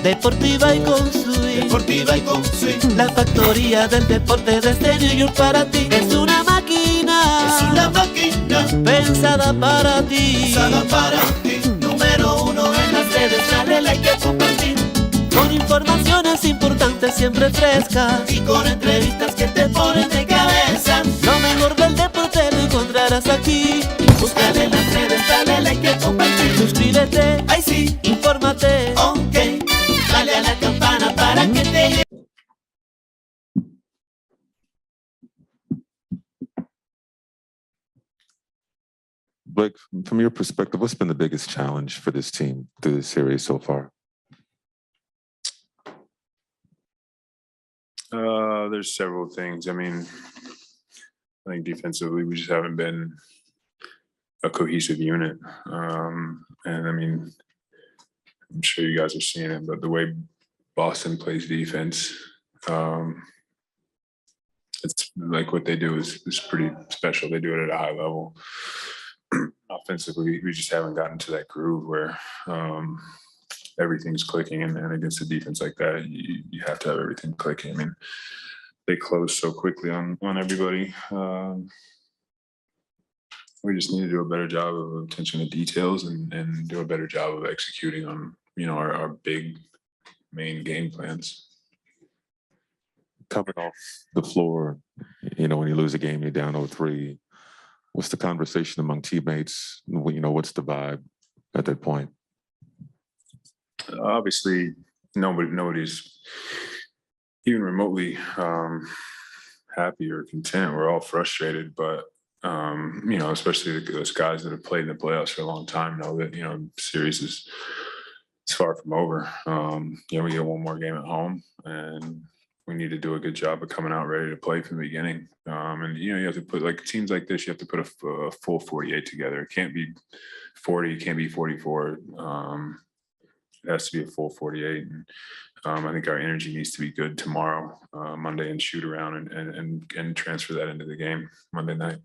Deportiva y con swing. Deportiva y con swing. La factoría del deporte desde New York para ti. Es una máquina. Es una máquina Pensada para ti. pensada para ti. Número uno en las redes, dale like y compartir. Con informaciones importantes siempre frescas. Y con entrevistas que te ponen de cabeza. Lo mejor del deporte lo encontrarás aquí. Búscale en las redes, dale like y compartir. Suscríbete, Ay sí, infórmate. ok. Dale a la campana para que te llegue. Blake, from your perspective, what's been the biggest challenge for this team through this series so far? There's several things. I mean, I think defensively, we just haven't been a cohesive unit. And I mean, I'm sure you guys are seeing it, but the way Boston plays defense, it's like what they do is pretty special. They do it at a high level. Offensively, we just haven't gotten to that groove where everything's clicking, and against a defense like that, you have to have everything clicking. I mean, they close so quickly on everybody. We just need to do a better job of attention to details and do a better job of executing on, you know, our big main game plans. Coming off the floor, you know, when you lose a game, you're down 0-3. What's the conversation among teammates? You know, what's the vibe at that point? Obviously, nobody's even remotely happy or content. We're all frustrated, but you know, especially those guys that have played in the playoffs for a long time know that, you know, series is far from over. You know, we get one more game at home, and we need to do a good job of coming out ready to play from the beginning. And, you know, you have to put, like, teams like this, you have to put a full 48 together. It can't be 40, it can't be 44. It has to be a full 48. And I think our energy needs to be good tomorrow, Monday, and shoot around and transfer that into the game Monday night.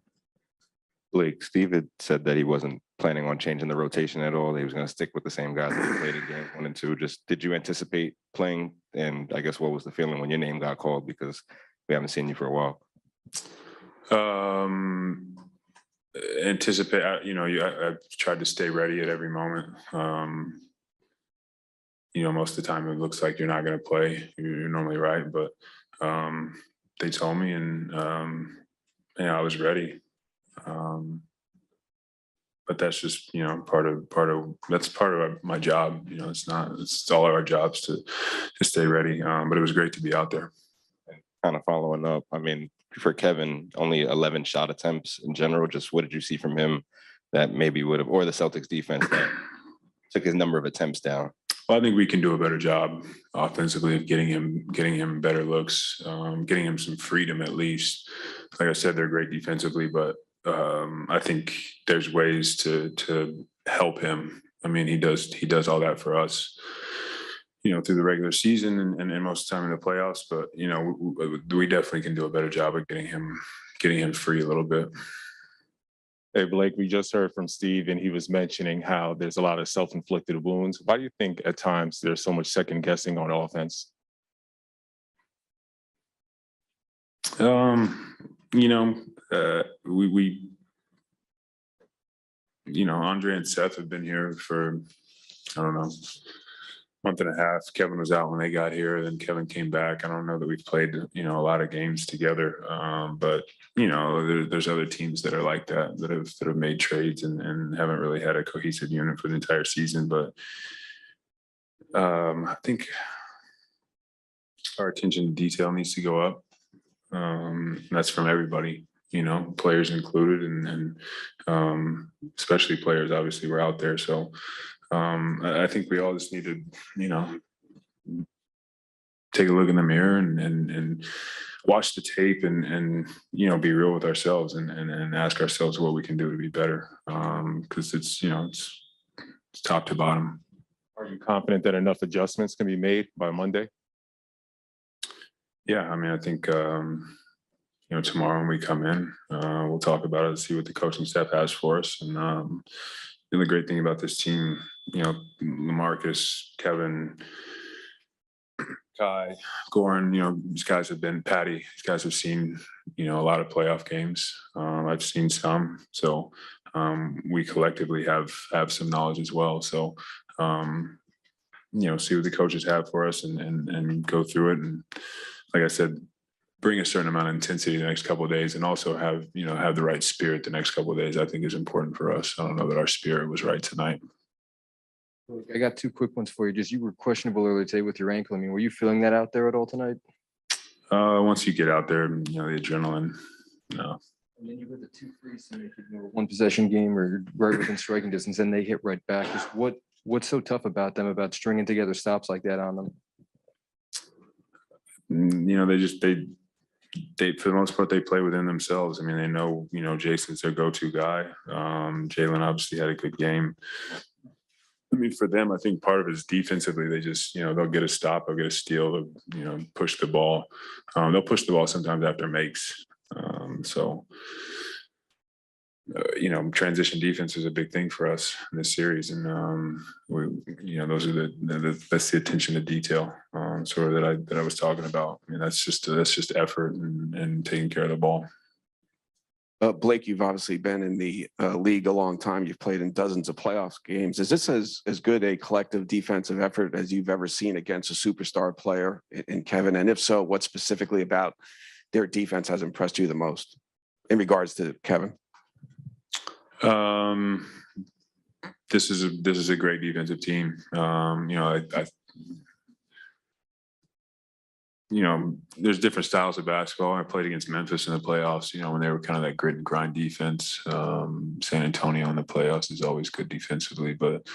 Blake, Steve had said that he wasn't planning on changing the rotation at all. He was going to stick with the same guys that played in games 1 and 2. Just did you anticipate playing? And I guess what was the feeling when your name got called? Because we haven't seen you for a while. Anticipate, you know, I've tried to stay ready at every moment. You know, most of the time it looks like you're not going to play. You're normally right, but they told me, and yeah, I was ready. But that's just, you know, part of my job. You know, it's all of our jobs to stay ready. But it was great to be out there. Kind of following up, I mean, for Kevin, only 11 shot attempts in general. Just what did you see from him that maybe would have, or the Celtics defense that took his number of attempts down? Well, I think we can do a better job offensively of getting him better looks, getting him some freedom at least. Like I said, they're great defensively, but I think there's ways to help him. I mean, he does all that for us, you know, through the regular season and most of the time in the playoffs. But, you know, we definitely can do a better job of getting him free a little bit. Hey, Blake, we just heard from Steve, and he was mentioning how there's a lot of self-inflicted wounds. Why do you think at times there's so much second guessing on offense? You know, we you know, Andre and Seth have been here for, I don't know, month and a half. Kevin was out when they got here, then Kevin came back. I don't know that we've played, you know, a lot of games together, but you know, there's other teams that are like that have made trades and haven't really had a cohesive unit for the entire season. But I think our attention to detail needs to go up. That's from everybody, you know, players included, and especially players. Obviously, we're out there, so I think we all just need to, you know, take a look in the mirror and watch the tape and you know, be real with ourselves and ask ourselves what we can do to be better, because it's, you know, it's top to bottom. Are you confident that enough adjustments can be made by Monday? Yeah, I mean, I think, you know, tomorrow when we come in, we'll talk about it and see what the coaching staff has for us. And the great thing about this team, you know, LaMarcus, Kevin, Kai, Goran, these guys have been Patty. These guys have seen, a lot of playoff games. I've seen some, so we collectively have some knowledge as well. So, see what the coaches have for us and go through it. And like I said, bring a certain amount of intensity the next couple of days, and also have the right spirit the next couple of days. I think is important for us. I don't know that our spirit was right tonight. I got two quick ones for you. Just, you were questionable earlier today with your ankle. I mean, were you feeling that out there at all tonight? Once you get out there, the adrenaline. No. And then you hit the 2 frees to make it, one possession game or right within striking distance, and they hit right back. Just what's so tough about them, about stringing together stops like that on them? They for the most part, they play within themselves. I mean, they know, Jason's their go-to guy. Jalen obviously had a good game. I mean, for them, I think part of it is defensively. They just, they'll get a stop, they'll get a steal, they'll, push the ball. They'll push the ball sometimes after makes. Transition defense is a big thing for us in this series, and those are that's the attention to detail, sort of that I was talking about. I mean, that's just effort and taking care of the ball. Blake, you've obviously been in the league a long time. You've played in dozens of playoff games. Is this as good a collective defensive effort as you've ever seen against a superstar player in Kevin? And if so, what specifically about their defense has impressed you the most in regards to Kevin? This is a great defensive team. There's different styles of basketball. I played against Memphis in the playoffs, when they were kind of that grit and grind defense. San Antonio in the playoffs is always good defensively, but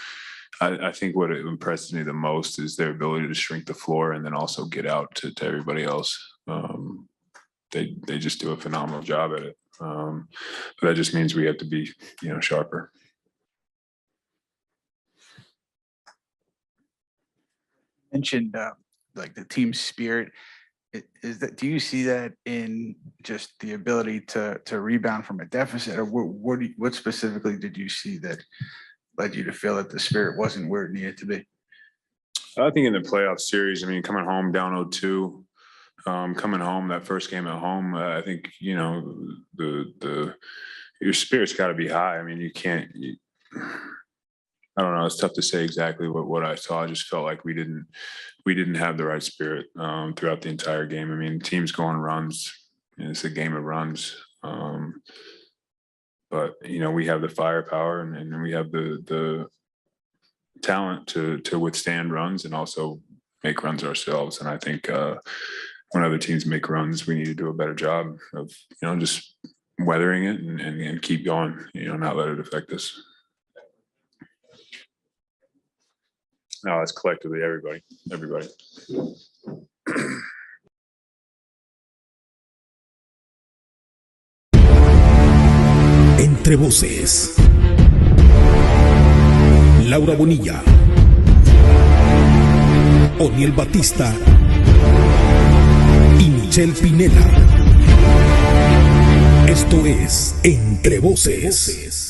I think what impresses me the most is their ability to shrink the floor and then also get out to everybody else. They just do a phenomenal job at it. But that just means we have to be, sharper. Mentioned like the team spirit. Do you see that in just the ability to rebound from a deficit, or what specifically did you see that led you to feel that the spirit wasn't where it needed to be? I think in the playoff series, I mean, coming home down 0-2, coming home that first game at home, I think your spirit's got to be high. I mean, you can't. I don't know. It's tough to say exactly what I saw. I just felt like we didn't have the right spirit throughout the entire game. I mean, teams go on runs, and it's a game of runs. But we have the firepower and we have the talent to withstand runs and also make runs ourselves. And I think when other teams make runs, we need to do a better job of just weathering it and keep going. Not let it affect us. No, it's collectively everybody. Entre voces. Laura Bonilla. Otniel Batista. Y Michelle Pineda. Esto es Entre Voces.